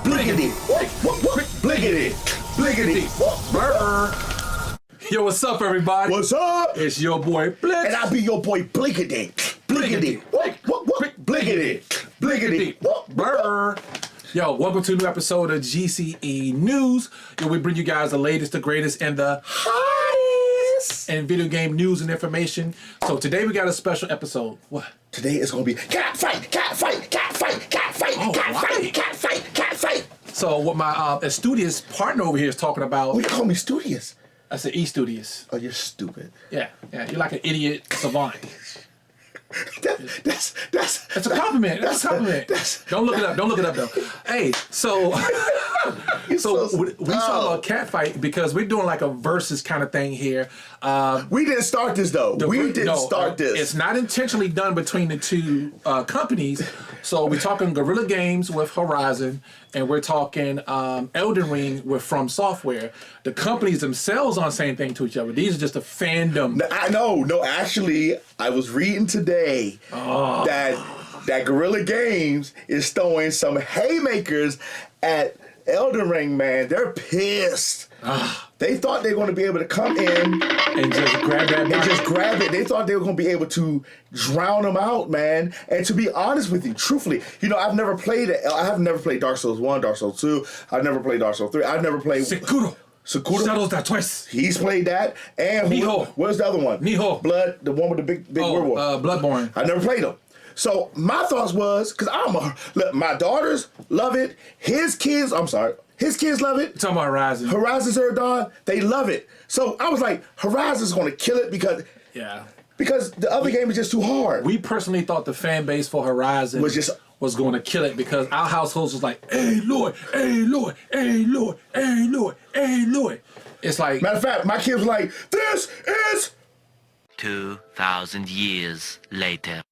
Bliggity. Bliggity. Bliggity. Burr. Yo, what's up, everybody? What's up? It's your boy Blitz. And I'll be your boy Bliggity. Bliggity. Bliggity. Bliggity. Blurr. Yo, welcome to a new episode of GCE News. Yo, we bring you guys the latest, the greatest, and the hottest in video game news and information. So today we got a special episode. What? Today it's gonna be cat fight, cat fight, cat fight, cat fight, cat fight, cat fight, cat fight. So what my studious partner over here is talking about. Who you call me studious? I said E-Studious. Oh, you're stupid. Yeah, you're like an idiot savant. That's a compliment. That's a compliment. Don't look it up though. Hey, so we saw a cat fight because we're doing like a versus kind of thing here. We didn't start this though. We didn't start this. It's not intentionally done between the two companies. So we're talking Guerrilla Games with Horizon, and we're talking Elden Ring with From Software. The companies themselves aren't saying anything to each other. These are just a fandom. No, actually, I was reading today that Guerrilla Games is throwing some haymakers at Elden Ring, man. They're pissed. They thought they were going to be able to come in and just grab that. And just grab it. They thought they were going to be able to drown them out, man. And to be honest with you, truthfully, I've never played it. I have never played Dark Souls 1, Dark Souls 2. I've never played Dark Souls 3. I've never played Sekiro. Shadows Die Twice. He's played that. And where's the other one? Miho. Blood, the one with the big werewolf. Bloodborne. I never played them. So my thoughts was, because my daughters love it. His kids love it. You're talking about Horizon. Horizon Zero Dawn, they love it. So I was like, Horizon's going to kill it because the other game is just too hard. We personally thought the fan base for Horizon was going to kill it because our households was like, hey, Lord, hey, Lord, hey, Lord, hey, Lord, hey, Lord. It's like... Matter of fact, my kids were like, this is... 2,000 years later.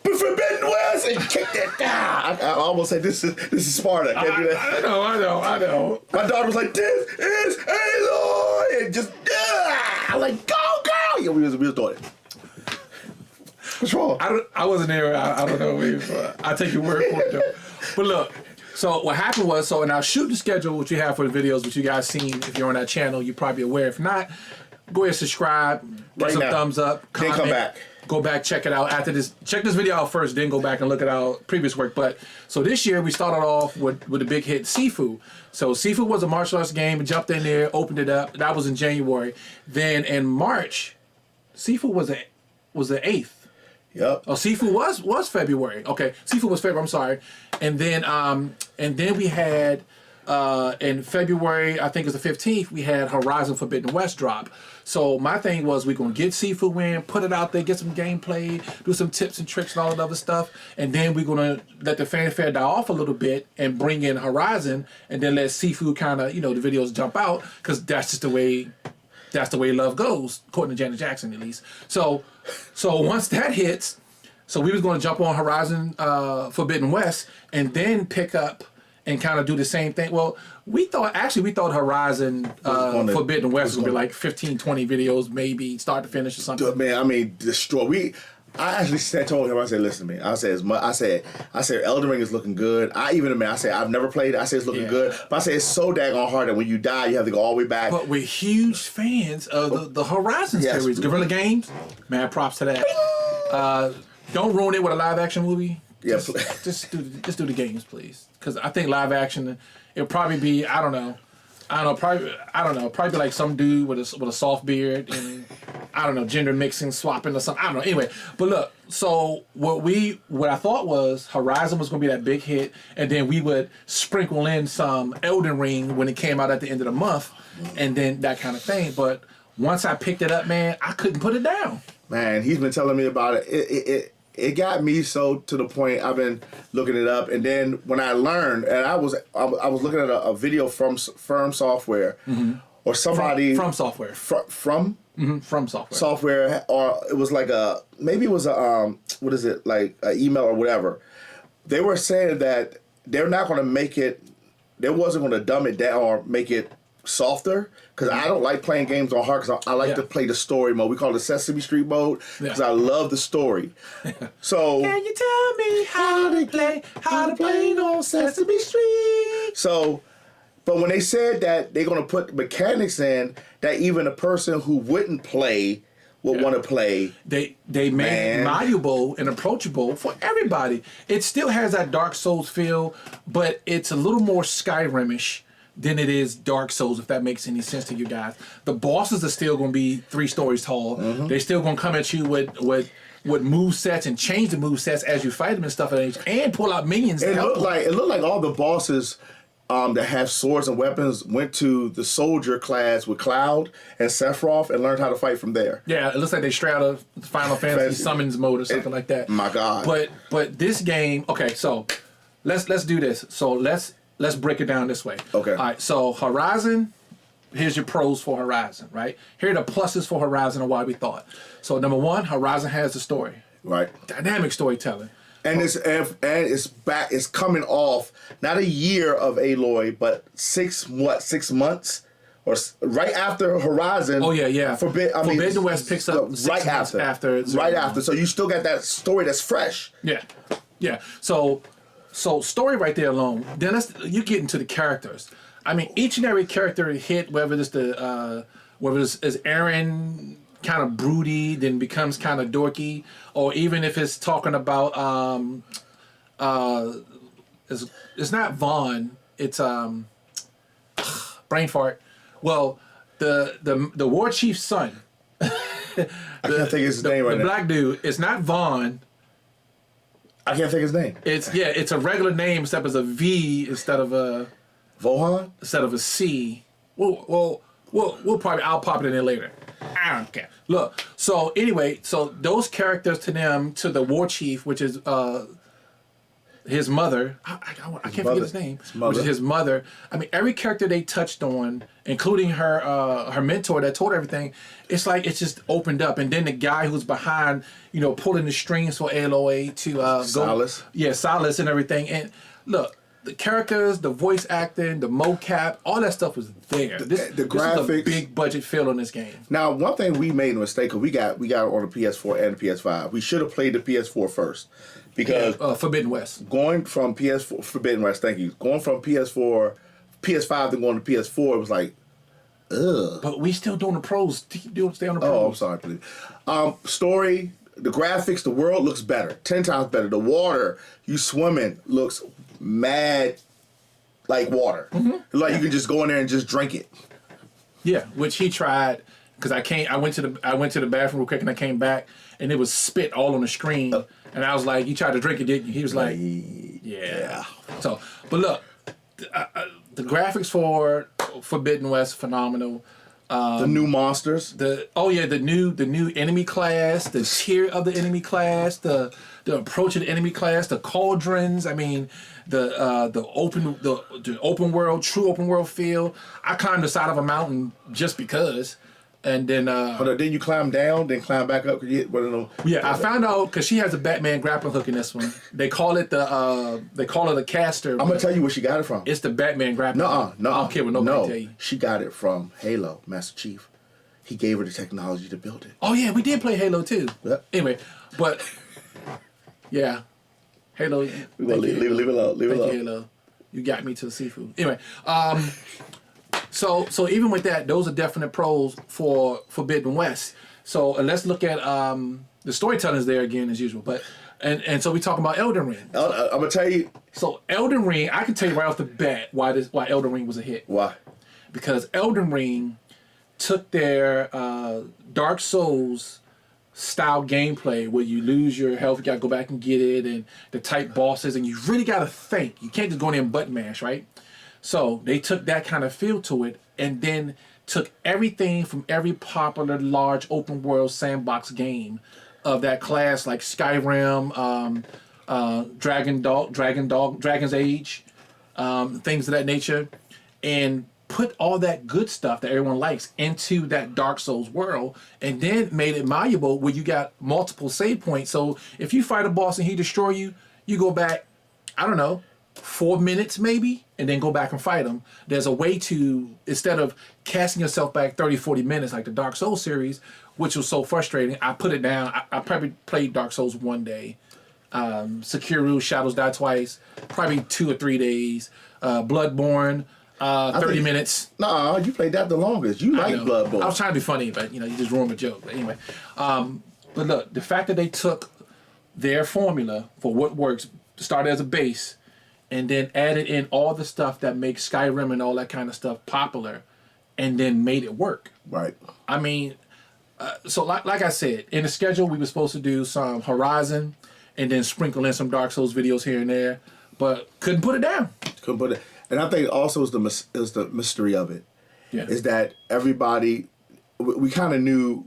Forbidden West and kicked it down. I almost said this is Sparta. I can't do that. I know. My daughter was like, this is Aloy, and just I'm like, go. Yeah, we was doing it. What's wrong? I wasn't there. I don't know. I take your word for it though. But look, so what happened was, in our shooting schedule, which we have for the videos, which you guys seen, if you're on that channel, you're probably aware. If not, go ahead and subscribe, give some thumbs up, comment. Then come back. Go back, check it out after this. Check this video out first, then go back and look at our previous work. But so this year we started off with the big hit Sifu. So Sifu was a martial arts game. We jumped in there, opened it up. That was in January. Then in March, Sifu was the 8th. Yep. Oh, Sifu was February. Okay, Sifu was February. I'm sorry. And then we had in February, I think it's the 15th, we had Horizon Forbidden West drop. So my thing was we're going to get Sifu in, put it out there, get some gameplay, do some tips and tricks and all that other stuff. And then we're going to let the fanfare die off a little bit and bring in Horizon and then let Sifu kind of, the videos jump out because that's just the way love goes, according to Janet Jackson at least. So once that hits, so we was going to jump on Horizon Forbidden West and then pick up and kind of do the same thing. Well, we thought Horizon Forbidden West was going to be like 15, 20 videos, maybe start to finish or something. Man, destroy. I actually told him, I said, listen to me. I said, Elden Ring is looking good. I said, I've never played it. I said, it's looking good. But I said, it's so daggone hard that when you die, you have to go all the way back. But we're huge fans of the Horizon series. Guerrilla Games, man, props to that. Don't ruin it with a live action movie. Just do the games, please. Because I think live action, it'll probably be, probably like some dude with a soft beard and gender mixing, swapping or something. I don't know. Anyway, but look, so what I thought was Horizon was going to be that big hit, and then we would sprinkle in some Elden Ring when it came out at the end of the month, and then that kind of thing. But once I picked it up, man, I couldn't put it down. Man, he's been telling me about it. It got me so to the point I've been looking it up, and then when I learned, and I was looking at a video from From Software, or somebody from Software from Software software, or it was like maybe it was what is it, like an email or whatever. They were saying that they're not going to make it. They wasn't going to dumb it down or make it softer because I don't like playing games on hard because I like to play the story mode. We call it Sesame Street mode because I love the story. So can you tell me how to play on Sesame Street? So, but when they said that they're going to put mechanics in that even a person who wouldn't play would want to play. They made it malleable and approachable for everybody. It still has that Dark Souls feel, but it's a little more Skyrim-ish than it is Dark Souls, if that makes any sense to you guys. The bosses are still going to be 3 stories tall. They're still going to come at you with movesets and change the movesets as you fight them and stuff, and pull out minions. It looked like all the bosses that have swords and weapons went to the soldier class with Cloud and Sephiroth and learned how to fight from there. Yeah, it looks like they straight out of Final Fantasy Summons mode or something like that. My God. But this game, okay, so let's do this. So let's break it down this way. Okay. All right, so Horizon, here's your pros for Horizon, right? Here are the pluses for Horizon and why we thought. So number 1, Horizon has the story. Right. Dynamic storytelling. And it's back. It's coming off not a year of Aloy, but 6 months, or right after Horizon. Oh yeah. Forbidden West picks up right after. Right after. So you still got that story that's fresh. Yeah. So story right there alone. Then you get into the characters. I mean, each and every character hit, whether it's Aaron, kind of broody, then becomes kind of dorky, or even if it's talking about it's not Vaughn, it's brain fart. Well, the war chief's son. I can't think of his name right now. The black dude. It's not Vaughn. I can't think of his name. It's a regular name except it's a V instead of a Vohan instead of a C. We'll probably I'll pop it in there later. I don't care. Look, so anyway, so those characters to the war chief, which is his mother. I can't forget his name. Which is his mother. I mean, every character they touched on, including her mentor that told her everything, it's like it's just opened up. And then the guy who's behind, pulling the strings for Aloy to Silas. Silas and everything. And look, the characters, the voice acting, the mocap, all that stuff was there. The This graphics. is a big budget feel on this game. Now, one thing we made a mistake, because we got it on the PS4 and the PS5. We should have played the PS4 first. Because Forbidden West. Going from PS4, Forbidden West, thank you. Going from PS5 to going to PS4, it was like, ugh. But we still doing the pros. Stay on the pros. Oh, I'm sorry, please. Story, the graphics, the world looks better. 10 times better. The water you swim in looks mad like water. Like you can just go in there and just drink it. Yeah, which he tried because I went to the bathroom real quick and I came back and it was spit all on the screen and I was like, "You tried to drink it, didn't you?" He was like, "Yeah." So, but look, the graphics for Forbidden West phenomenal. The new monsters. The new enemy class, the tier of the enemy class, the approach of the enemy class, the cauldrons. I mean, the open world, true open world feel. I climbed the side of a mountain just because, and then then you climb down, then climb back up. I found out because she has a Batman grappling hook in this one. They call it a caster. I'm gonna tell you where she got it from. It's the Batman grappling hook. No, I don't care what nobody tell you. She got it from Halo, Master Chief. He gave her the technology to build it. Oh yeah, we did play Halo too. Yep. Anyway, but yeah, Halo. Leave it alone. Leave it alone. Halo. You got me to the seafood. Anyway, so even with that, those are definite pros for Forbidden West. So let's look at the storytelling's there again as usual, but and so we talking about Elden Ring. I'm gonna tell you. So Elden Ring, I can tell you right off the bat why Elden Ring was a hit. Why? Because Elden Ring took their Dark Souls style gameplay where you lose your health, you gotta go back and get it, and the type bosses, and you really gotta think. You can't just go in there and button mash, right? So they took that kind of feel to it, and then took everything from every popular large open world sandbox game of that class, like Skyrim, Dragon's Age, things of that nature, and put all that good stuff that everyone likes into that Dark Souls world, and then made it malleable where you got multiple save points. So if you fight a boss and he destroy you, you go back, I don't know, 4 minutes maybe, and then go back and fight them. There's a way to, instead of casting yourself back 30, 40 minutes like the Dark Souls series, which was so frustrating, I put it down. I probably played Dark Souls one day. Sekiro, Shadows Die Twice, probably 2 or 3 days. Bloodborne, 30 minutes. Nah, you played that the longest. You like Bloodborne. I was trying to be funny, but you just ruined my joke. But anyway, but look, the fact that they took their formula for what works, started as a base, and then added in all the stuff that makes Skyrim and all that kind of stuff popular, and then made it work. Right. I mean, so like I said, in the schedule we were supposed to do some Horizon, and then sprinkle in some Dark Souls videos here and there, but couldn't put it down. Couldn't put it. And I think also is the mystery of it. Yeah. Is that everybody, we kind of knew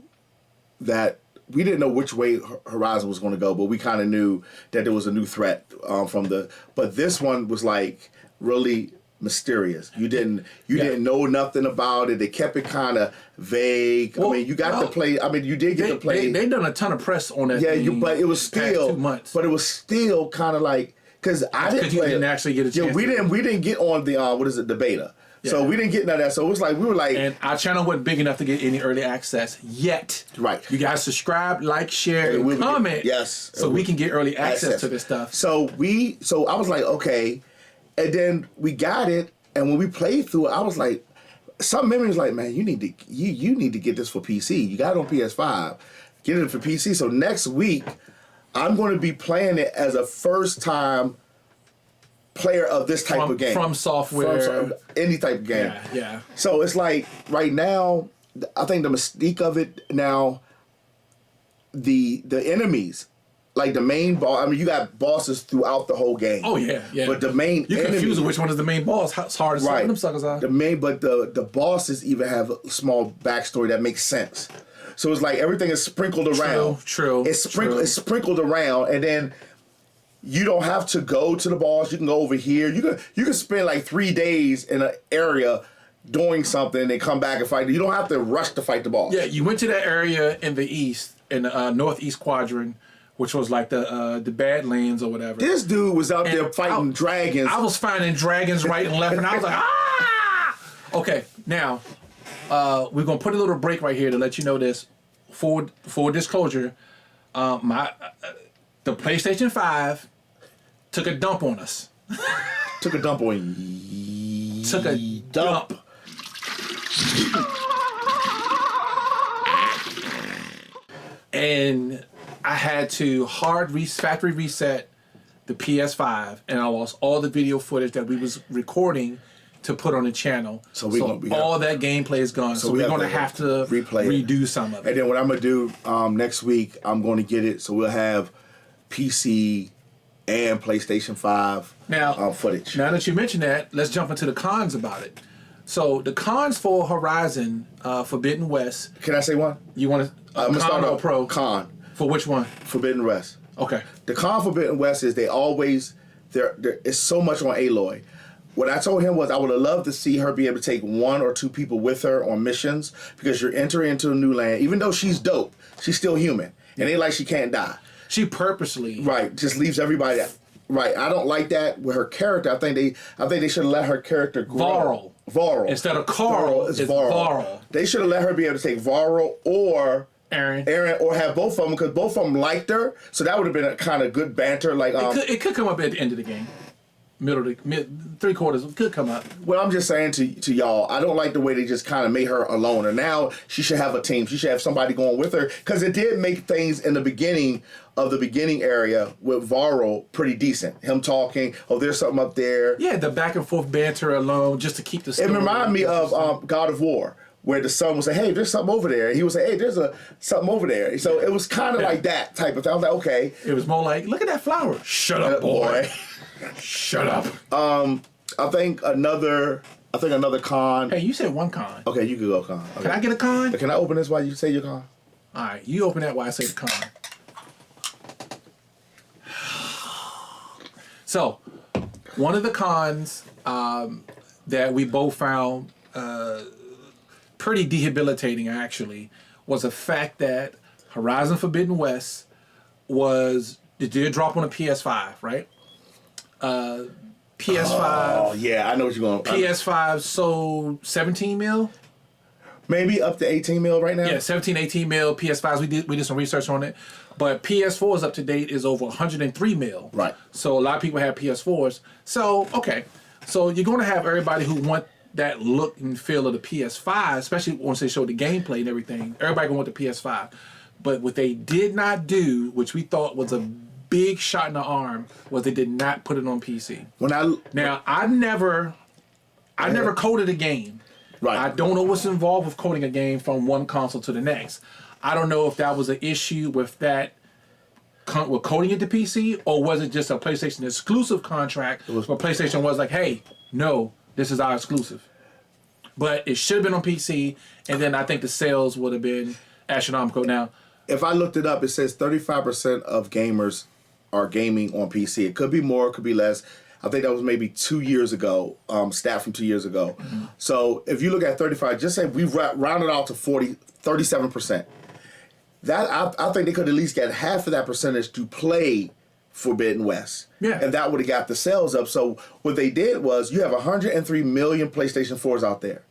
that. We didn't know which way Horizon was going to go, but we kind of knew that there was a new threat But this one was like really mysterious. You didn't know nothing about it. They kept it kind of vague. Well, I mean, you got to play. I mean, you did get to play. They done a ton of press on that. Yeah, but it was still. 2 months. But it was still kind of like because I didn't play. You didn't actually get a chance. Yeah, we didn't get on the the beta. Yeah. So we didn't get none of that. So it was like we were like, and our channel wasn't big enough to get any early access yet. Right. You guys subscribe, like, share, and comment. Yes. So we can get early access to this stuff. So I was like, okay, and then we got it, and when we played through it, I was like, some memories like, man, you need to get this for PC. You got it on PS5, get it for PC. So next week, I'm going to be playing it as a first time player of this type of game. From software. Any type of game. Yeah. So it's like, right now, I think the mystique of it now, the enemies, like the main boss, I mean, you got bosses throughout the whole game. Oh, yeah. But the main You're confused with which one is the main boss. It's hard to say them suckers are. But the bosses even have a small backstory that makes sense. So it's like everything is sprinkled around. True. It's sprinkled around, and then you don't have to go to the boss. You can go over here. You can spend like 3 days in an area doing something and come back and fight. You don't have to rush to fight the boss. Yeah, you went to that area in the east, in the northeast quadrant, which was like the Badlands or whatever. This dude was out there fighting dragons. I was finding dragons right and left, and I was like, ah! Okay, now, we're going to put a little break right here to let you know this. For disclosure, the PlayStation 5 took a dump on us. Took a dump on Took a dump. And I had to factory reset the PS5, and I lost all the video footage that we was recording to put on the channel. So all that gameplay is gone. So we're going to have to redo some of it. And then what I'm going to do next week, I'm going to get it so we'll have PC and PlayStation 5 footage. Now that you mentioned that, let's jump into the cons about it. So the cons for Horizon Forbidden West. Can I say one? You want to? I'm going to start or pro? Con. For which one? Forbidden West. Okay. The con Forbidden West is there is so much on Aloy. What I told him was I would have loved to see her be able to take 1 or 2 people with her on missions because you're entering into a new land. Even though she's dope, she's still human. And ain't like she can't die. She purposely just leaves everybody out. Right. I don't like that with her character. I think they should have let her character grow. Varl. Instead of Carl, it's Varl. They should have let her be able to take Varl or Aaron, or have both of them because both of them liked her. So that would have been a kind of good banter. Like it could come up at the end of the game. Three quarters could come up. Well, I'm just saying to y'all, I don't like the way they just kind of made her a loner. Now she should have a team. She should have somebody going with her because it did make things in the beginning area with Varro pretty decent. Him talking, there's something up there. Yeah, the back and forth banter alone just to keep the story. It reminded me of God of War, where the son would say, hey, there's something over there. And he would say, hey, there's something over there. So it was kind of like that type of thing. I was like, okay. It was more like, look at that flower. Shut up, boy. Shut up. I think another con. Hey, you said one con. Okay, you can go con. Okay. Can I get a con? Can I open this while you say your con? All right, you open that while I say the con. So, one of the cons that we both found pretty debilitating, actually, was the fact that Horizon Forbidden West did drop on a PS5, right? PS5. Oh yeah, I know what you're going. PS5 sold 17 mil. Maybe up to 18 mil right now. Yeah, 17, 18 mil PS5s. We did some research on it, but PS4s up to date is over 103 mil. Right. So a lot of people have PS4s. So okay, so you're going to have everybody who want that look and feel of the PS5, especially once they show the gameplay and everything. Everybody gonna want the PS5. But what they did not do, which we thought was a big shot in the arm, was they did not put it on PC. I never coded a game. Right. I don't know what's involved with coding a game from one console to the next. I don't know if that was an issue with that with coding it to PC, or was it just a PlayStation exclusive contract where PlayStation was like, hey, no, this is our exclusive. But it should have been on PC, and then I think the sales would have been astronomical. Now, if I looked it up, it says 35% of gamers are gaming on PC. It could be more, it could be less. I think that was maybe 2 years ago, stat from 2 years ago. Mm-hmm. So if you look at 35, just say we rounded out to 37%. That I think they could at least get half of that percentage to play Forbidden West. Yeah. And that would have got the sales up. So what they did was you have 103 million PlayStation 4s out there.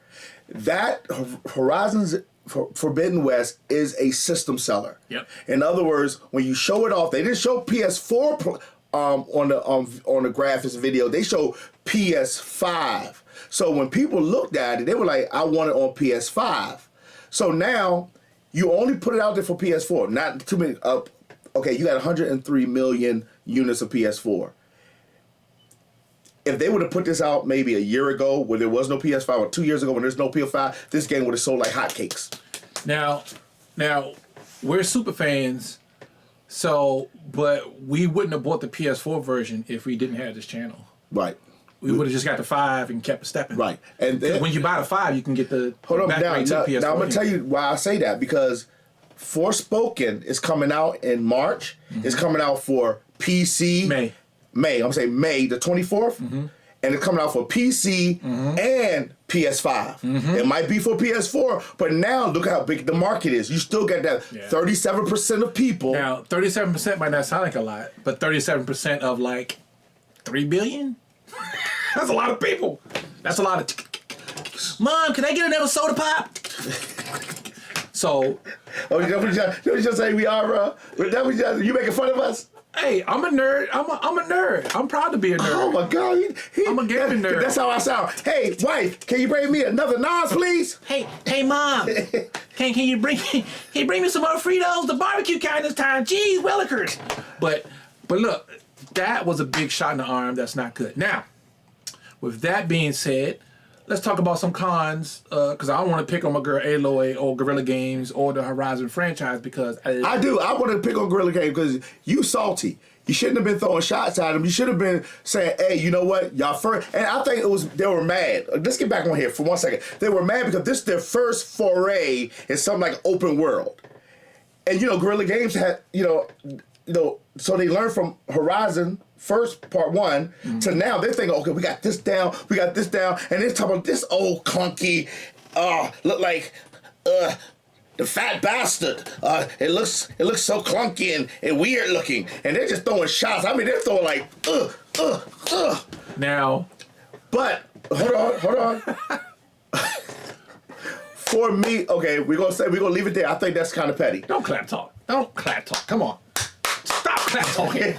That Horizon's Forbidden West is a system seller. Yep. In other words, when you show it off, they didn't show PS4 on the graphics video. They show PS5. So when people looked at it, they were like, I want it on PS5. So now you only put it out there for PS4. Not too many. Okay, you got 103 million units of PS4. If they would have put this out maybe a year ago when there was no PS5, or 2 years ago when there's no PS5, this game would have sold like hotcakes. Now, we're super fans, but we wouldn't have bought the PS4 version if we didn't have this channel. Right. We would have just got the 5 and kept stepping. Right. And then, when you buy the 5, you can get the backgrade to the PS4. Now I'm going to tell you why I say that, because Forspoken is coming out in March. Mm-hmm. It's coming out for PC. May. I'm going to say May the 24th. Mm-hmm. And it's coming out for PC and PS5. Mm-hmm. It might be for PS4, but now look how big the market is. You still get that 37% of people. Now, 37% might not sound like a lot, but 37% of like 3 billion? That's a lot of people. That's a lot of... Mom, can I get another soda pop? So... Oh, you just say we are, you making fun of us? Hey, I'm a nerd. I'm a nerd. I'm proud to be a nerd. Oh my God, I'm a gaming nerd. That's how I sound. Hey, wife, can you bring me another Nas, please? Hey, mom, can you bring me some more Fritos, the barbecue kind this time? Jeez, Willikers. But look, that was a big shot in the arm. That's not good. Now, with that being said, let's talk about some cons, because I don't want to pick on my girl Aloy or Guerrilla Games or the Horizon franchise, because I do. I want to pick on Guerrilla Games because you salty. You shouldn't have been throwing shots at them. You should have been saying, hey, you know what? Y'all first. And I think they were mad. Let's get back on here for 1 second. They were mad because this is their first foray in something like open world. And, Guerrilla Games had, so they learned from Horizon first part 1 to now they're thinking, okay, we got this down, and they're talking about this old clunky, look like the fat bastard. It looks so clunky and weird looking, and they're just throwing shots. I mean, they're throwing like Now, but hold on. For me, okay, we're gonna leave it there. I think that's kind of petty. Don't clap talk. Come on, stop clap talking.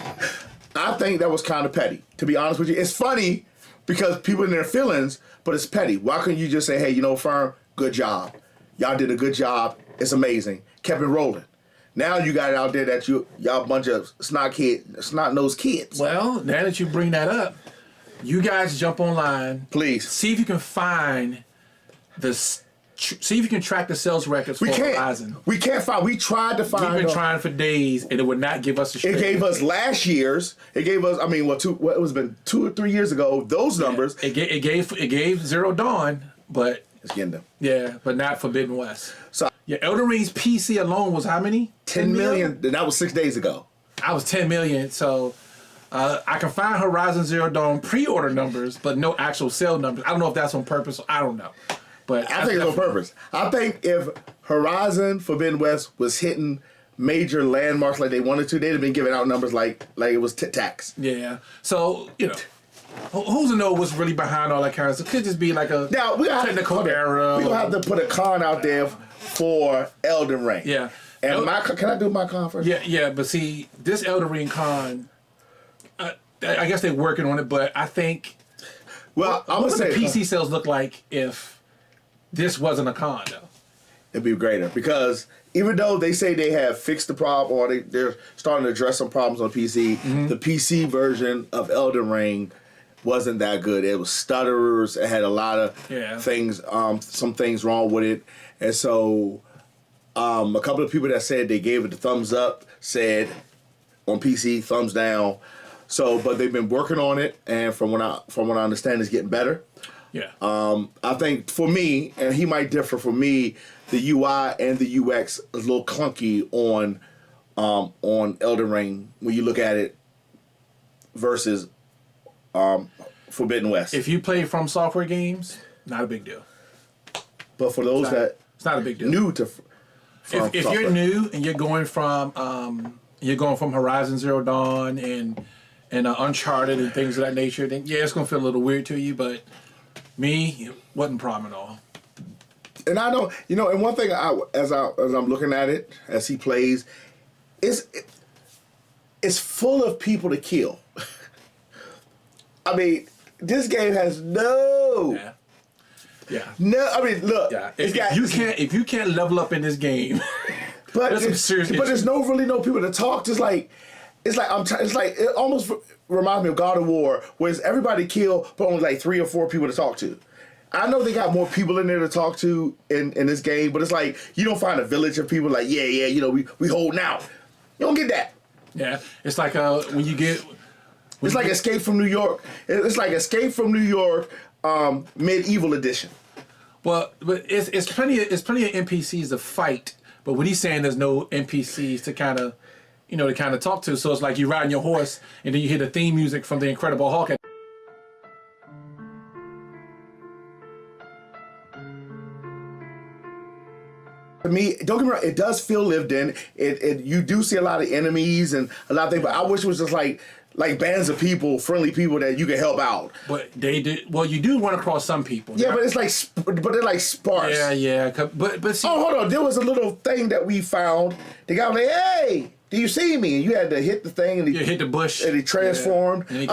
I think that was kind of petty, to be honest with you. It's funny because people in their feelings, but it's petty. Why couldn't you just say, hey, Firm, good job. Y'all did a good job. It's amazing. Kept it rolling. Now you got it out there that y'all a bunch of snot-nosed kids. Well, now that you bring that up, you guys jump online. Please. See if you can find see if you can track the sales records for Horizon. We can't find. We tried to find. We've been trying for days, and it would not give us a straight. It gave us last year's. It gave us. I mean, it was been 2 or 3 years ago. Those numbers. It gave Zero Dawn, but it's getting them. Yeah, but not Forbidden West. So Elden Ring's PC alone was how many? 10 million. And that was 6 days ago. I was 10 million. So I can find Horizon Zero Dawn pre-order numbers, but no actual sale numbers. I don't know if that's on purpose. I don't know. But I think it's on purpose. I think if Horizon Forbidden West was hitting major landmarks like they wanted to, they'd have been giving out numbers like it was tic-tacs. Yeah. So, Who's to know what's really behind all that kind of stuff? It could just be like a Now we technical error. We're gonna have to put a con out there for Elden Ring. Yeah. And can I do my con first? Yeah, but see, this Elden Ring con, I guess they're working on it, but I think. Well, I'm what gonna would say the PC sales look like if this wasn't a con, though? it'd be greater because even though they say they have fixed the problem or they're starting to address some problems on PC, the PC version of Elden Ring wasn't that good. It was stutterers. It had a lot of things, some things wrong with it, and so a couple of people that said they gave it the thumbs up said on PC thumbs down. So, but they've been working on it, and from what I understand, it's getting better. Yeah. I think for me, and he might differ for me, the UI and the UX is a little clunky on Elden Ring when you look at it versus Forbidden West. If you play From Software games, not a big deal. But for those it's not a big deal. New to if you're new and you're going from Horizon Zero Dawn and Uncharted and things of that nature, then yeah, it's gonna feel a little weird to you. But me, it wasn't a problem at all. And I know, and one thing as I'm looking at it as he plays, it's full of people to kill. I mean, this game has no. Yeah. No, I mean, look. Yeah. If you can't level up in this game, but there's some serious issues. there's no people to talk. Just like it's like it almost reminds me of God of War, where everybody killed, but only like 3 or 4 people to talk to. I know they got more people in there to talk to in this game, but it's like you don't find a village of people like we holding out. You don't get that. Yeah, it's like when you get. It's like Escape from New York. It's like Escape from New York, medieval edition. Well, but it's plenty of NPCs to fight. But what he's saying, there's no NPCs to kind of talk to. So it's like you riding your horse and then you hear the theme music from The Incredible Hulk. To me, don't get me wrong, it does feel lived in. You do see a lot of enemies and a lot of things, but I wish it was just like bands of people, friendly people that you can help out. But they did. Well, you do run across some people. Yeah, but they're like sparse. Yeah. But see, hold on. There was a little thing that we found. The guy was like, "Hey, do you see me?" And you had to hit the thing, and hit the bush, and he transformed. Yeah. And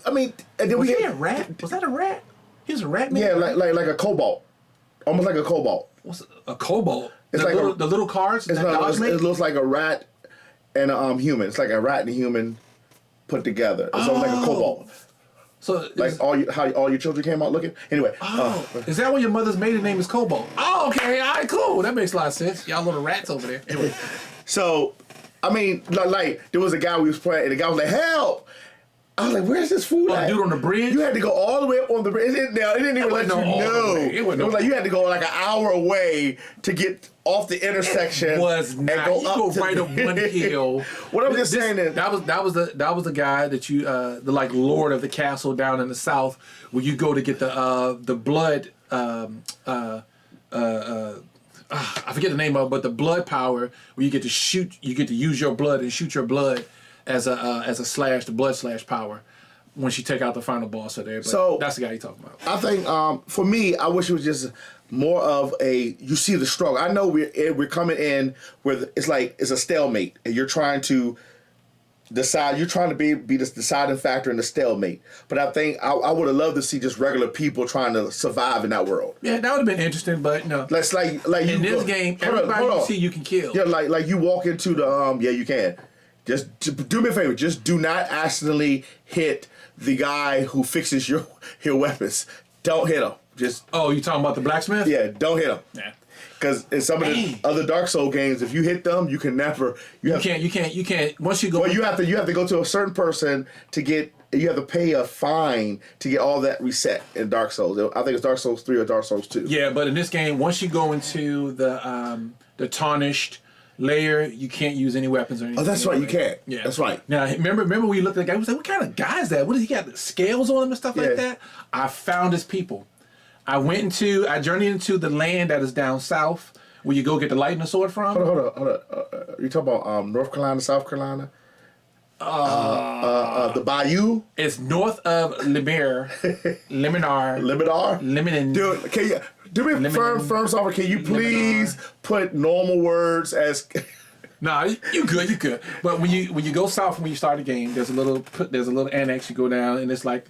I mean, and then was he a rat? Was that a rat? He was a rat man. Yeah, like a cobalt, almost like a cobalt. What's a cobalt? It's the little cars. It looks like a rat and a human. It's like a rat and a human put together. It's almost like a cobalt. So like how all your children came out looking. Anyway. Is that why your mother's maiden name is Cobalt? Oh, okay. All right, cool. That makes a lot of sense. Y'all little rats over there. Anyway. So, I mean, like there was a guy we was playing, and the guy was like, "Help!" I was like, "Where's this food at?" Dude on the bridge? You had to go all the way up on the bridge. It didn't even let you know. It was like you had to go like an hour away to get off the intersection. It was not. And go right up one hill. What I'm just saying is that was the guy that you the like lord of the castle down in the south where you go to get the blood I forget the name of it, but the blood power where you get to use your blood and shoot your blood as a slash, the blood slash power once you take out the final boss of there. But so that's the guy you're talking about. I think for me, I wish it was just more of you see the struggle. I know we're coming in where it's a stalemate and you're trying to decide, you're trying to be the deciding factor in the stalemate. But I think I would have loved to see just regular people trying to survive in that world. Yeah, that would have been interesting, but no. Let's like in this game, everybody you see you can kill. Yeah, like you walk into the you can. Just do me a favor. Just do not accidentally hit the guy who fixes your weapons. Don't hit him. Just you talking about the blacksmith? Yeah, don't hit him. Yeah. Because in some of the other Dark Souls games, if you hit them, you can never. You can't. Once you go. Well, you have to go to a certain person to get. You have to pay a fine to get all that reset in Dark Souls. I think it's Dark Souls 3 or Dark Souls 2. Yeah, but in this game, once you go into the tarnished layer, you can't use any weapons or anything. Oh, that's right, you can't. Yeah, that's right. Now, remember when we looked at the guy? We was like, "What kind of guy is that? What does he got? The scales on him and stuff like that?" I found his people. I journeyed into the land that is down south, where you go get the lightning sword from. Hold on. You talking about North Carolina, South Carolina? The Bayou. It's north of Liminar. Limiter. Dude, can you do me a firm offer? Can you please put normal words as? Nah, you good. But when you go south when you start the game, there's a little annex you go down, and it's like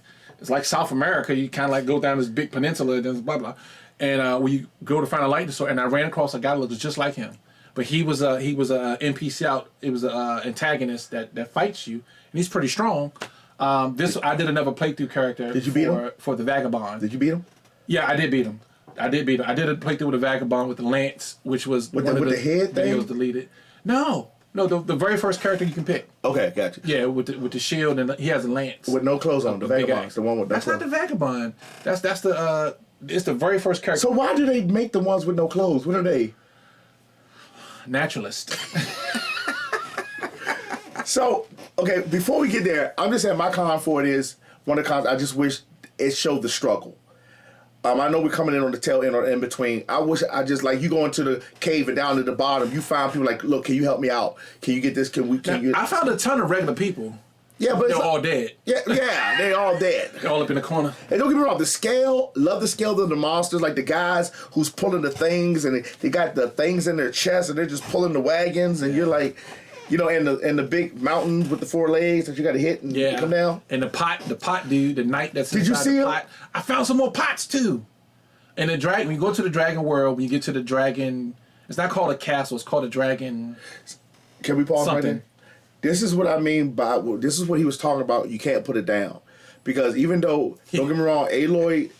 South America. You kind of like go down this big peninsula, and blah blah. And when you go to find a lightning sword, and I ran across a guy that looks just like him, but he was a NPC out. It was an antagonist that fights you, and he's pretty strong. I did another playthrough character. Did you beat him? For the Vagabond? Did you beat him? Yeah, I did beat him. I did a playthrough with the Vagabond with the lance, which was with the head thing. Videos deleted. No, the very first character you can pick. Okay, gotcha. Yeah, with the shield and he has a lance. With no clothes on. The Vagabond, the one with no That's clothes. not the Vagabond. That's the it's the very first character. So why do they make the ones with no clothes? What are they? Naturalist. So, okay, before we get there, I'm just saying my con for it is one of the cons. I just wish it showed the struggle. I know we're coming in on the tail end or in between. I wish I just like you go into the cave and down to the bottom, you find people like, look, can you help me out? Can you get this? I found a ton of regular people. Yeah, but they're all dead. Yeah, they all dead. They're all up in the corner. And don't get me wrong, love the scale of the monsters, like the guys who's pulling the things and they got the things in their chest and they're just pulling the wagons and you're like, you know, and the big mountain with the 4 legs that you got to hit and come down. And the pot dude, the knight that's Did you see the him? pot. I found some more pots too. And the dragon, when you go to the dragon world, when you get to the dragon, it's not called a castle, it's called a dragon. Can we pause something. right there? This is what I mean by, this is what he was talking about. You can't put it down. Because even though, don't get me wrong, Aloy,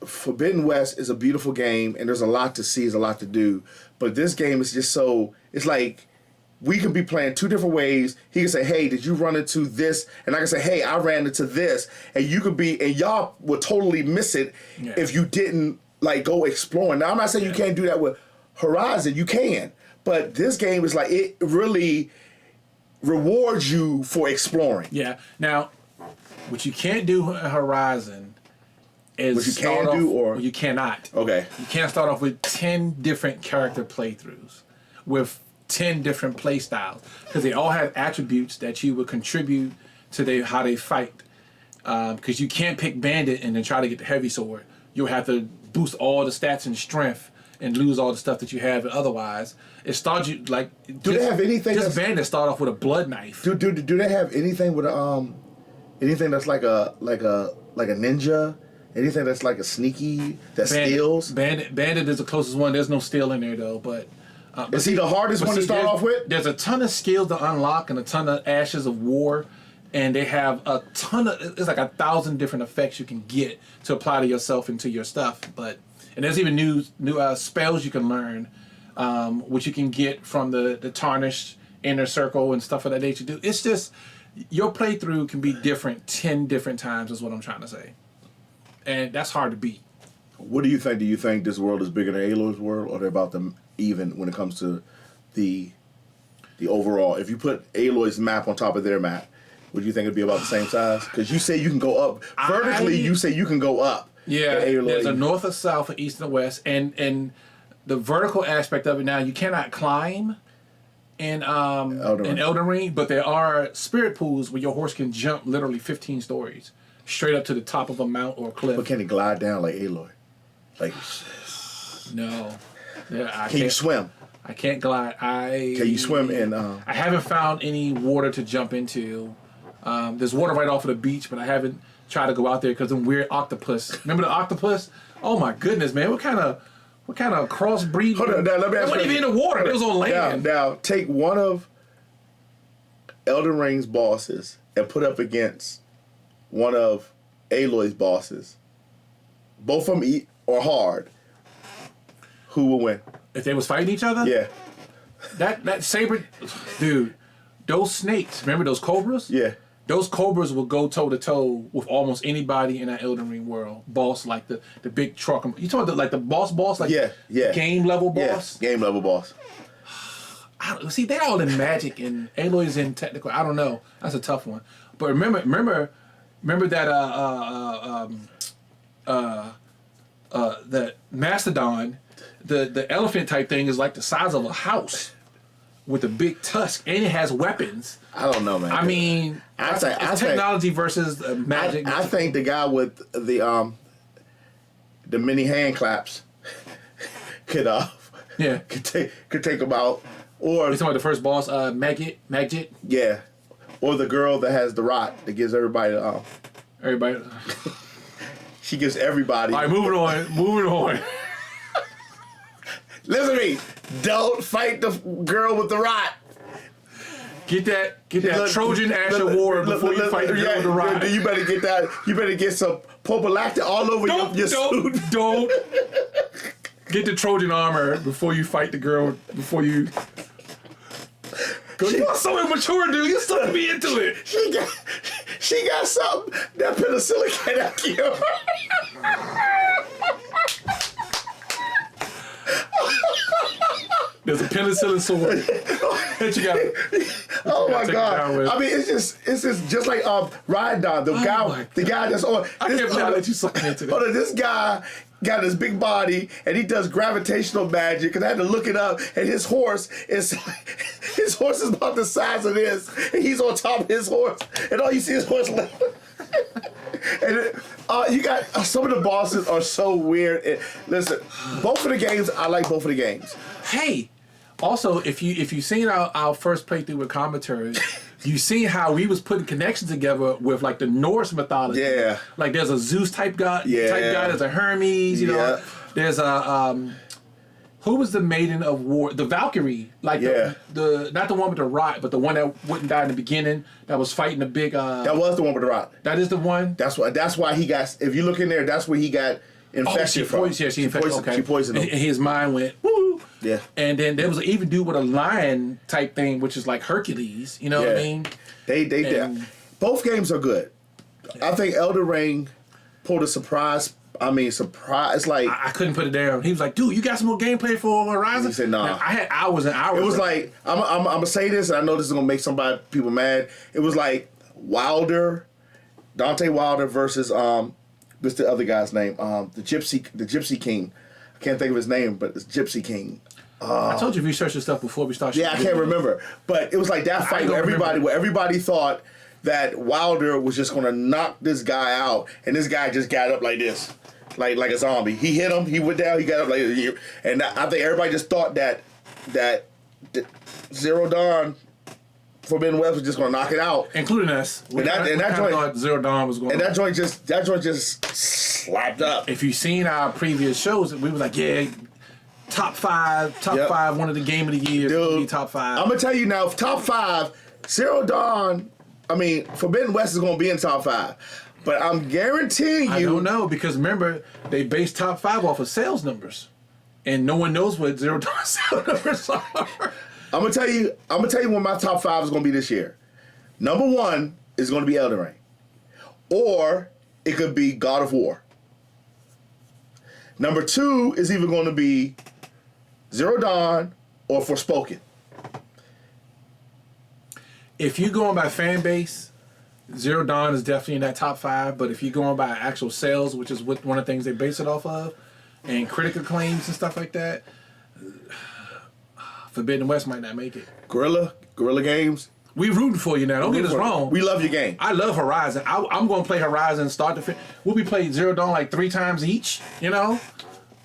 Forbidden West is a beautiful game and there's a lot to see, there's a lot to do. But this game is just so, it's like, we can be playing 2 different ways. He can say, hey, did you run into this? And I can say, hey, I ran into this. And you could be, and y'all would totally miss it if you didn't like go exploring. Now, I'm not saying you can't do that with Horizon. You can. But this game is like, it really rewards you for exploring. Yeah. Now, what you can't do in Horizon is what you can do or you cannot. Okay. You can't start off with 10 different character playthroughs with 10 different play styles because they all have attributes that you would contribute to how they fight. Because you can't pick Bandit and then try to get the heavy sword. You'll have to boost all the stats and strength and lose all the stuff that you have. Otherwise, it starts you like. Do they have anything? Just Bandit start off with a blood knife. Do they have anything with anything that's like a ninja? Anything that's like a sneaky that steals? Bandit is the closest one. There's no steal in there though, but. Is he the hardest one to start off with? There's a ton of skills to unlock and a ton of ashes of war, and they have a ton of. It's like 1,000 different effects you can get to apply to yourself and to your stuff. And there's even new spells you can learn, which you can get from the tarnished inner circle and stuff of that nature. It's just your playthrough can be different 10 different times. Is what I'm trying to say, and that's hard to beat. What do you think? Do you think this world is bigger than Aloy's world, or they're about to even when it comes to the overall? If you put Aloy's map on top of their map, would you think it'd be about the same size? Because you say you can go up vertically. You say you can go up. Yeah, there's a north, a south, an east, and a west, and the vertical aspect of it. Now you cannot climb in Elden Ring, but there are spirit pools where your horse can jump literally 15 stories straight up to the top of a mount or a cliff. But can it glide down like Aloy? Like no. Yeah, can you swim? I can't glide. Can you swim in? I haven't found any water to jump into. There's water right off of the beach, but I haven't tried to go out there because of weird octopus. Remember the octopus? Oh my goodness, man! What kind of crossbreed? Hold on, now let me ask you. It wasn't even in the water. It was on land. Now take one of Elden Ring's bosses and put up against one of Aloy's bosses. Both of them are hard. Who will win? If they was fighting each other? Yeah. That saber, dude, those snakes, remember those cobras? Yeah. Those cobras will go toe to toe with almost anybody in that Elden Ring world. Boss like the big truck. You talking about the boss? Like game level boss? Yeah, game level boss. See, they're all in magic and Aloy's in technical. I don't know. That's a tough one. But remember that that mastodon. The elephant type thing is like the size of a house. with a big tusk, and it has weapons. I don't know, man. I mean, I think technology versus magic. I think the guy with the mini hand claps could take him out. Or you talking about the first boss, Magit? Yeah, or the girl that has the rod that gives everybody Everybody. She gives everybody. All right, moving on. Listen to me. Don't fight the girl with the rod. Get that Trojan Ash Award before you fight the girl with the rod. You better get that. You better get some prophylactic all over your suit. Don't get the Trojan armor before you fight the girl. Before you. You are so immature, dude. You sucked me into it. She got something that penicillin can't kill. There's a penicillin sword that you got. Oh my God! I mean, it's just like Rhydon, the guy that's on. I can't believe I let you suck me into that. Hold on, this guy got his big body and he does gravitational magic. And I had to look it up. And his horse is about the size of this, and he's on top of his horse, and all you see is horse left. And you got some of the bosses are so weird. Listen, both of the games, I like both of the games. Hey, also if you seen our first playthrough with commentary, you seen how we was putting connections together with like the Norse mythology. Yeah. Like there's a Zeus type god. Yeah. There's a Hermes. You know. There's a who was the Maiden of War? The Valkyrie. Like the not the one with the rod, but the one that wouldn't die in the beginning. That was fighting the big. That was the one with the rod. That is the one. That's why he got. If you look in there, that's where he got infected from. She infected. Okay. She poisoned him. And his mind went woo. Yeah. And then there was an even dude with a lion type thing, which is like Hercules. You know what I mean? They did. Both games are good. I think Elden Ring pulled a surprise. Surprise. Like I couldn't put it down. He was like, "Dude, you got some more gameplay for Horizon?" He said, "Nah." Now, I had hours and hours. It was like I'm gonna say this, and I know this is gonna make people mad. It was like Dante Wilder versus what's the other guy's name? The Gypsy King. I can't think of his name, but it's Gypsy King. I told you research this stuff before we started. Yeah, I can't remember, but it was like that fight where everybody thought that Wilder was just gonna knock this guy out, and this guy just got up like this. Like a zombie. He hit him, he went down, he got up like this. And I think everybody just thought that Zero Dawn Forbidden West was just gonna knock it out. Including us. And that joint thought Zero Dawn was going and that joint just slapped up. If you've seen our previous shows, we were like, yeah, top five, one of the game of the year. Dude, top 5. I'm gonna tell you now, top 5, Zero Dawn, Forbidden West is gonna be in top 5. But I'm guaranteeing you. I don't know, because remember, they base top 5 off of sales numbers. And no one knows what Zero Dawn sales numbers are. I'm gonna tell you what my top 5 is gonna be this year. Number 1 is gonna be Elden Ring. Or it could be God of War. Number 2 is either gonna be Zero Dawn or Forspoken. If you're going by fan base, Zero Dawn is definitely in that top 5, but if you're going by actual sales, which is one of the things they base it off of, and critical claims and stuff like that, Forbidden West might not make it. Guerrilla Games. We rooting for you now. Don't get us wrong. We love your game. I love Horizon. I'm going to play Horizon start to finish. We'll be playing Zero Dawn like 3 times each, you know?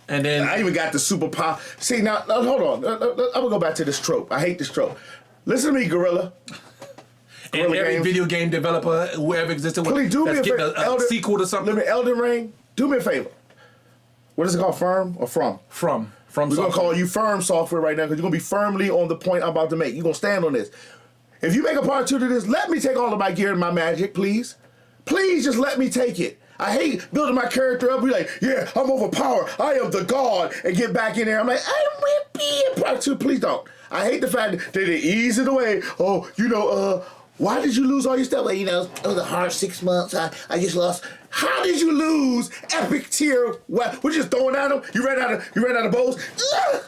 And then I even got the superpower. See, now hold on. I'm going to go back to this trope. I hate this trope. Listen to me, Guerrilla. And every video game developer who ever existed, please do me a favor. A sequel to something. Elden Ring, do me a favor. What is it called? Firm or From? From We're going to call you Firm Software right now because you're going to be firmly on the point I'm about to make. You're going to stand on this. If you make a part 2 to this, let me take all of my gear and my magic, please. Please just let me take it. I hate building my character up. Be like, yeah, I'm overpowered. I am the god. And get back in there. I'm like, I will be in part 2. Please don't. I hate the fact that they ease it away. Oh, why did you lose all your stuff? Well, it was a hard 6 months. I just lost. How did you lose epic tier? What? We're just throwing at them. You ran out of bows. Ugh!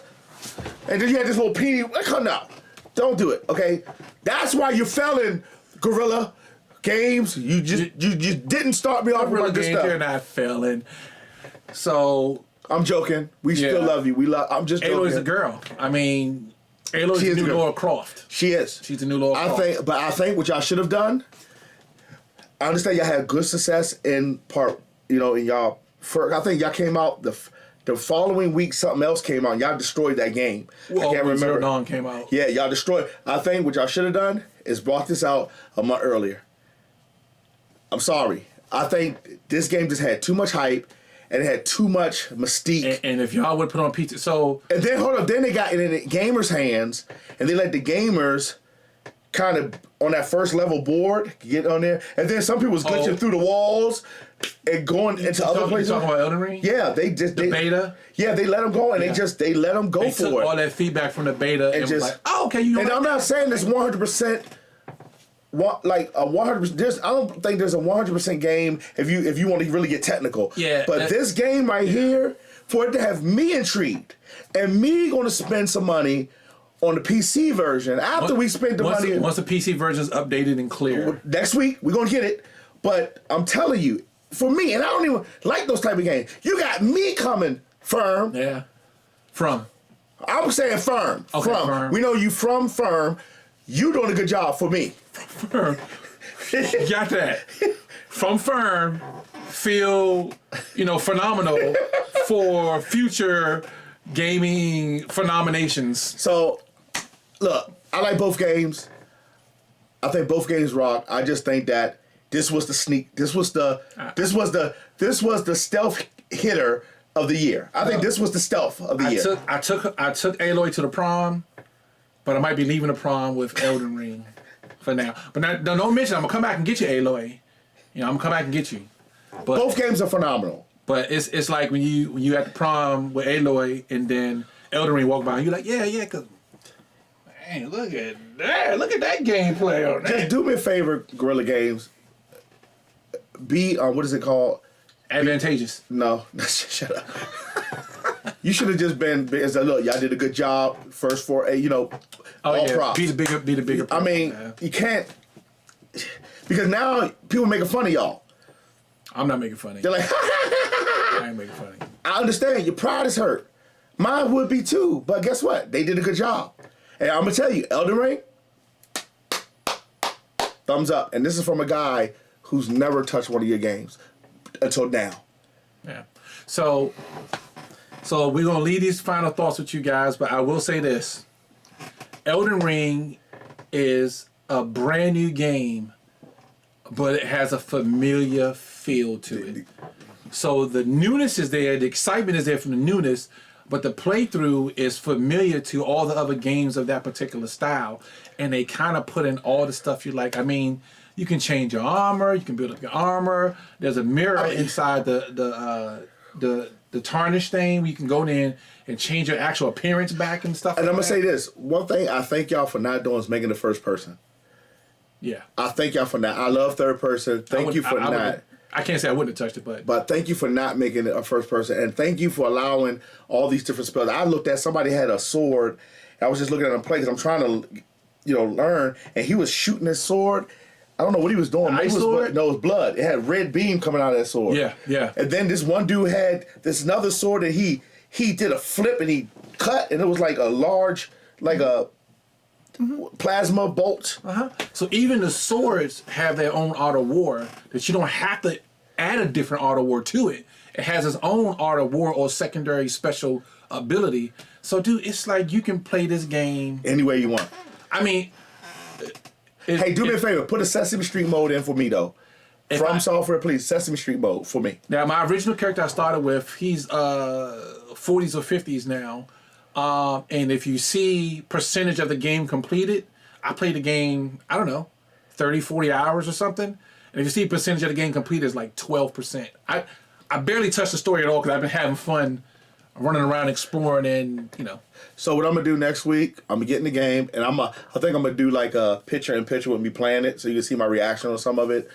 And then you had this little peony. Come now. Don't do it, okay? That's why you're failing, Guerrilla Games. You just didn't start me off with my good stuff. You're not failing. So I'm joking. We still love you. I'm just joking. Aloy's a girl. Aloy's She the is new good. Laura Croft. She is. She's the new Laura Croft. I think what y'all should have done. I understand y'all had good success in part. In y'all. I think y'all came out the following week. Something else came out. And y'all destroyed that game. Well, I can't when Zero remember. Dawn came out. Yeah, y'all destroyed. I think what y'all should have done is brought this out a month earlier. I'm sorry. I think this game just had too much hype and it had too much mystique. And if y'all would put on pizza, so And then hold up, then they got it in the gamers' hands, and they let the gamers kind of on that first level board get on there, and then some people was glitching through the walls and going into other places. You talking about Elden Ring? Yeah, they beta. Yeah, they let them go, and they let them go They for took it. all that feedback from the beta and just was like, oh, okay, you know. And what? I'm not saying this 100%. Like a 100%, I don't think there's a 100% game if you want to really get technical. Yeah, But this game right here, for it to have me intrigued and me going to spend some money on the PC version after we spent the money. Once the PC version is updated and clear. Next week, we're going to get it. But I'm telling you, for me, and I don't even like those type of games, you got me coming firm. Yeah. From. I'm saying firm. Okay, from. firm. We know you from firm. You doing a good job for me. Firm. Got that. From Firm, feel, phenomenal for future gaming phenomenations. So, look, I like both games. I think both games rock. I just think that this was the stealth hitter of the year. I think this was the stealth of the year. I took Aloy to the prom, but I might be leaving the prom with Elden Ring for now. But don't mention I'm gonna come back and get you, Aloy. I'm gonna come back and get you. But both games are phenomenal. But it's like when you at the prom with Aloy and then Elden Ring walk by and you're like, yeah, cause man, look at that gameplay on that. Just do me a favor, Guerrilla Games. Be what is it called? Advantageous. No, shut up. You should have just been look, y'all did a good job. First for all props. Be the bigger. I mean, you can't because now people making fun of y'all. I'm not making fun of you. They're like, I ain't making fun of you. I understand your pride is hurt. Mine would be too, but guess what? They did a good job. And I'm gonna tell you, Elden Ring, thumbs up. And this is from a guy who's never touched one of your games until now. Yeah. So we're gonna leave these final thoughts with you guys, but I will say this: Elden Ring is a brand new game, but it has a familiar feel to it. So the newness is there, the excitement is there from the newness, but the playthrough is familiar to all the other games of that particular style, and they kind of put in all the stuff you like. I mean, you can change your armor, you can build up your armor. There's a mirror inside the tarnish thing where you can go in and change your actual appearance back and stuff. And I'm like gonna that. say this: one thing I thank y'all for not doing is making the first person. Yeah. I thank y'all for that. I love third person. Thank you for not. I can't say I wouldn't have touched it, but thank you for not making it a first person, and thank you for allowing all these different spells. I looked at somebody had a sword. I was just looking at him play because I'm trying to, learn, and he was shooting his sword. I don't know what he was doing. Maybe ice it was sword? No, it was blood. It had red beam coming out of that sword. Yeah. And then this one dude had this another sword that he did a flip and he cut, and it was like a large, like a plasma bolt. So even the swords have their own art of war that you don't have to add a different art of war to it. It has its own art of war or secondary special ability. So, dude, it's like you can play this game Any way you want. I mean, Hey, do me a favor. Put a Sesame Street mode in for me, though. From Software, please. Sesame Street mode for me. Now, my original character I started with, he's 40s or 50s now. And if you see percentage of the game completed, I played the game, I don't know, 30, 40 hours or something. And if you see percentage of the game completed, it's like 12%. I barely touched the story at all because I've been having fun running around exploring and, So what I'm gonna do next week, I'm gonna get in the game, and I think I'm gonna do like a picture-in-picture with me playing it, so you can see my reaction on some of it.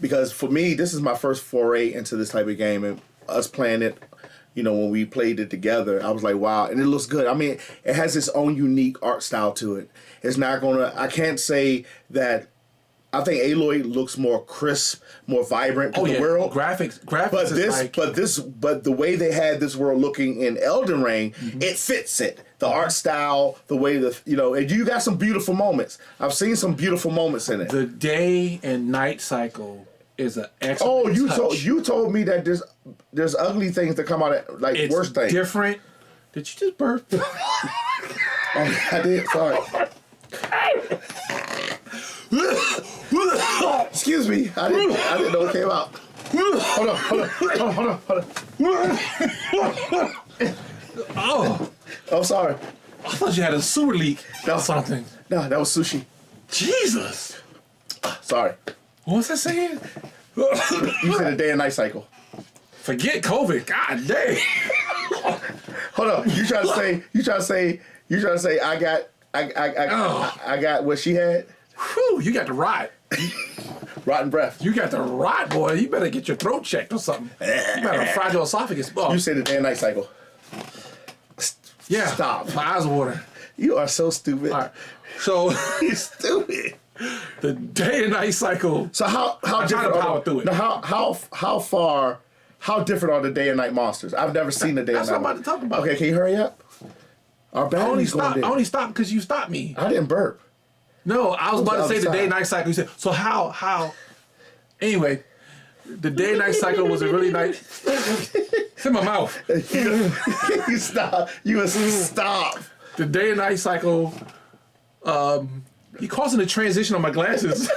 Because for me, this is my first foray into this type of game, and us playing it, when we played it together, I was like, wow, and it looks good. I mean, it has its own unique art style to it. It's not gonna. I can't say that I think Aloy looks more crisp, more vibrant to the world. Graphics But the way they had this world looking in Elden Ring, it fits it. The art style, the way and you got some beautiful moments. I've seen some beautiful moments in it. The day and night cycle is an excellent you told me that there's ugly things that come out of worse things. It's different. Did you just burp? Oh, I did. Sorry. Excuse me. I didn't know it came out. Hold on. Oh, I'm sorry. I thought you had a sewer leak. That was something. No, that was sushi. Jesus. Sorry. What was I saying? You said a day and night cycle. Forget COVID. God dang. Hold on. You trying to say I got what she had? Whew, you got the rot. Rotten breath. You got the rot, boy. You better get your throat checked or something. You better have a fragile esophagus. Oh. You said the day and night cycle. Yeah. Stop. My eyes water. You are so stupid. All right. So You're stupid. the day and night cycle. So how different power through it. Now how different are the day and night monsters? I've never seen the day and night. That's what I'm about to talk about. Okay, can you hurry up? Our battery's going dead. I only stopped because you stopped me. I didn't burp. No, I was about to say the day and outside. night cycle. You said, so how? Anyway, the day and night cycle was a really nice. It's in my mouth. You stop. You stop. The day and night cycle, he causing a transition on my glasses.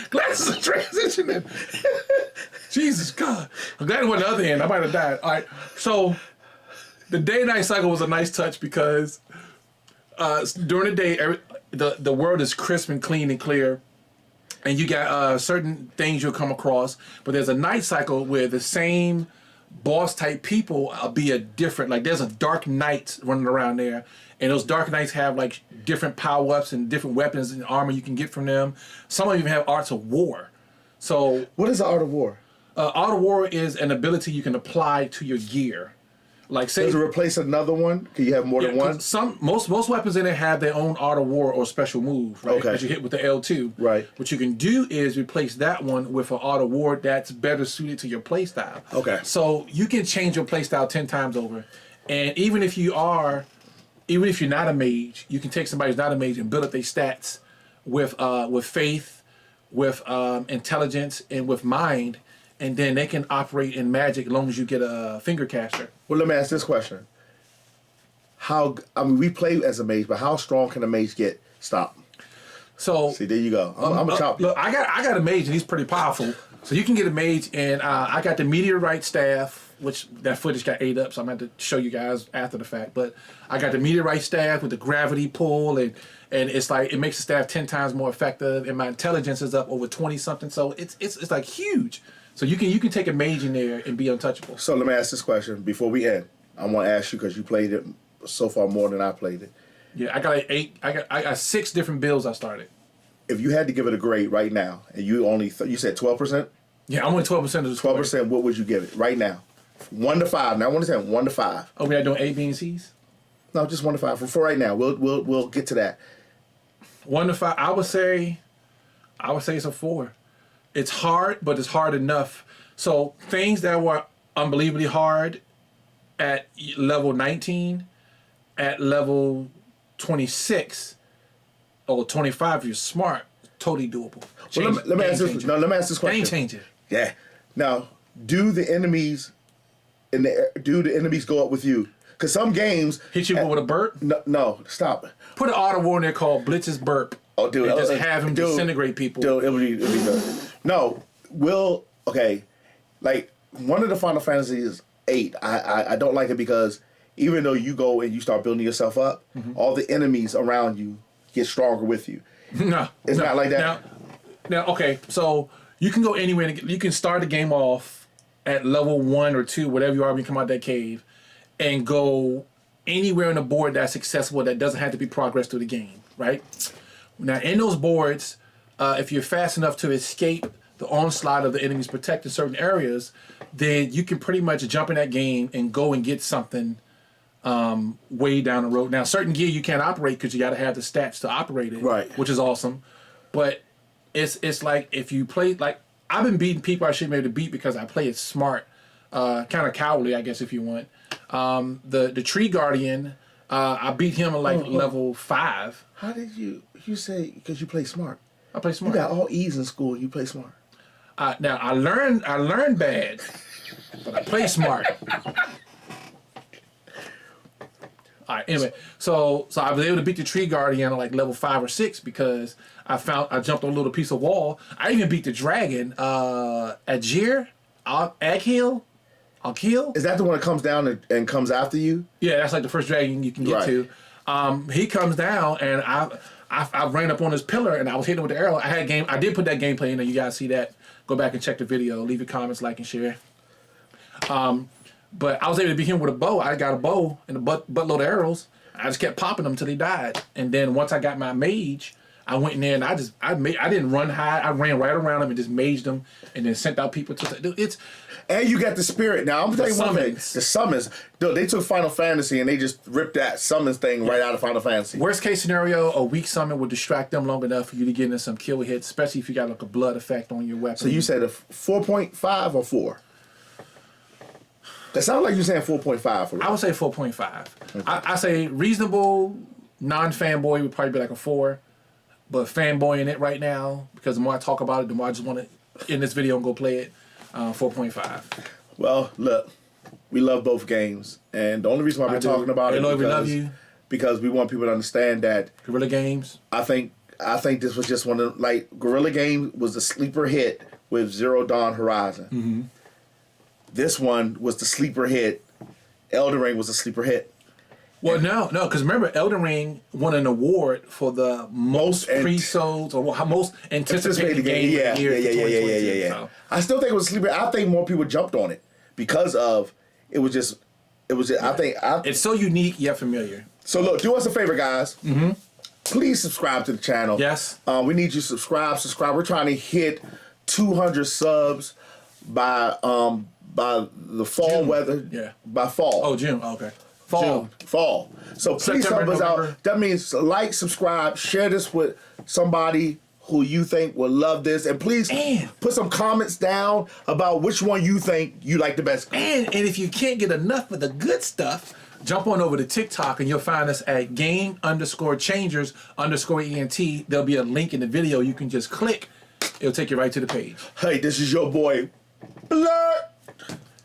Glasses are transitioning. Jesus God. I'm glad it wasn't the other end. I might have died. All right. So the day and night cycle was a nice touch because during the day, the world is crisp and clean and clear. And you got certain things you'll come across. But there's a night cycle where the same boss type people be a different, like there's a dark knight running around there. And those dark knights have like different power ups and different weapons and armor you can get from them. Some of them even have arts of war. So what is the art of war? art of war is an ability you can apply to your gear. Like say, does it replace another one? Can you have more than one? Most weapons in it have their own art of war or special move, right? Okay. That you hit with the L2. Right. What you can do is replace that one with an art of war that's better suited to your playstyle. Okay. So you can change your playstyle 10 times over, and even if you're not a mage, you can take somebody who's not a mage and build up their stats with faith, with intelligence, and with mind. And then they can operate in magic as long as you get a finger caster. Well, let me ask this question. We play as a mage, but how strong can a mage get? Stop. So see, there you go. I'm a chop. Look, I got a mage and he's pretty powerful. So you can get a mage, and I got the meteorite staff, which that footage got ate up, so I'm going to have to show you guys after the fact. But I got the meteorite staff with the gravity pull, and it's like it makes the staff 10 times more effective, and my intelligence is up over 20 something. So it's like huge. So you can take a mage in there and be untouchable. So let me ask this question before we end. I want to ask you because you played it so far more than I played it. Yeah, I got 6 different builds I started. If you had to give it a grade right now, and you only you said 12%. Yeah, I'm only 12% of the score. 12%. What would you give it right now? 1 to 5. Now I want to say 1 to 5. Oh, we are doing A, B, and C's? No, just 1 to 5 for right now. We'll get to that. 1 to 5. I would say it's a 4. It's hard, but it's hard enough. So things that were unbelievably hard at level 19, at level 26 or 25, if you're smart, totally doable. Well, let me ask this. No, let me ask this question. Game changer. Yeah. Now, do the enemies go up with you? Because some games hit you with a burp. No, stop. Put an auto war in there called Blitz's burp. Oh, dude, and just have him disintegrate people. Dude, it'll be good. No, like one of the Final Fantasies 8, I don't like it because even though you go and you start building yourself up, all the enemies around you get stronger with you. No, it's not like that. Now, okay, so you can go anywhere. You can start the game off at level 1 or 2, whatever you are when you come out that cave, and go anywhere on the board that's accessible that doesn't have to be progressed through the game, right? Now, in those boards, if you're fast enough to escape the onslaught of the enemies protecting certain areas, then you can pretty much jump in that game and go and get something way down the road. Now, certain gear you can't operate because you got to have the stats to operate it, Right. which is awesome. But it's like if you play like I've been beating people I shouldn't be able to beat because I play it smart, kind of cowardly, I guess if you want. The Tree Guardian, I beat him at like level 5. How did you say because you play smart? I play smart. You got all E's in school. You play smart. Now I learned bad, but I play smart. All right. Anyway, so I was able to beat the Tree Guardian at like level 5 or 6 because I jumped on a little piece of wall. I even beat the dragon, Agir, Aghiel. Is that the one that comes down and comes after you? Yeah, that's like the first dragon you can get to. He comes down and I ran up on his pillar and I was hitting him with the arrow. I did put that gameplay in there. You guys see that? Go back and check the video. Leave your comments, like, and share. But I was able to beat him with a bow. I got a bow and a buttload of arrows. I just kept popping them until they died. And then once I got my mage, I went in there and I didn't run high. I ran right around them and just maged them and then sent out people to And you got the spirit. Now, I'm telling you one thing. The summons. Dude, they took Final Fantasy and they just ripped that summons thing right out of Final Fantasy. Worst case scenario, a weak summon will distract them long enough for you to get in some kill hits, especially if you got like a blood effect on your weapon. So you said a 4.5 or 4? That sounds like you're saying 4.5 for real. I would say 4.5. Okay. I say reasonable, non-fanboy would probably be like a 4. But fanboying it right now, because the more I talk about it, the more I just want to in this video and go play it. 4.5. Well, look, we love both games, and the only reason why we're talking about it is because we want people to understand that Guerrilla Games. I think this was just one of Guerrilla Games was the sleeper hit with Zero Dawn Horizon. Mm-hmm. This one was the sleeper hit. Elden Ring was the sleeper hit. Well, no, because remember, Elden Ring won an award for the most pre-sold or most anticipated game of the year. Yeah. So. I still think it was sleeper. I think more people jumped on it because of it was just. I think it's so unique yet familiar. So look, do us a favor, guys. Mm-hmm. Please subscribe to the channel. Yes. We need you to subscribe. We're trying to hit 200 subs by the fall weather. Yeah. By fall. Oh, June. Oh, okay. Fall. So please help us out. That means like, subscribe, share this with somebody who you think will love this, and please put some comments down about which one you think you like the best. And if you can't get enough of the good stuff, jump on over to TikTok and you'll find us at game_changers_ENT. There'll be a link in the video. You can just click. It'll take you right to the page. Hey, this is your boy, Blur.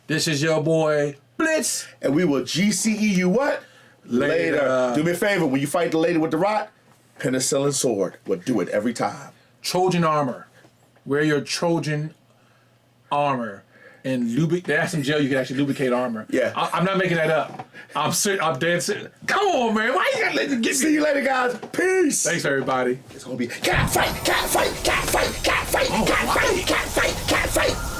This is your boy, Blitz. And we will GCE you what? Later. Do me a favor, when you fight the lady with the rot, penicillin sword. We'll do it every time. Trojan armor. Wear your Trojan armor. And there's some gel you can actually lubricate armor. Yeah. I'm not making that up. I'm dead serious. Come on, man. Why you gotta let me get me? See you later, guys. Peace. Thanks, everybody. It's gonna be cat fight, cat fight, cat fight, cat fight, cat fight, cat fight, cat fight.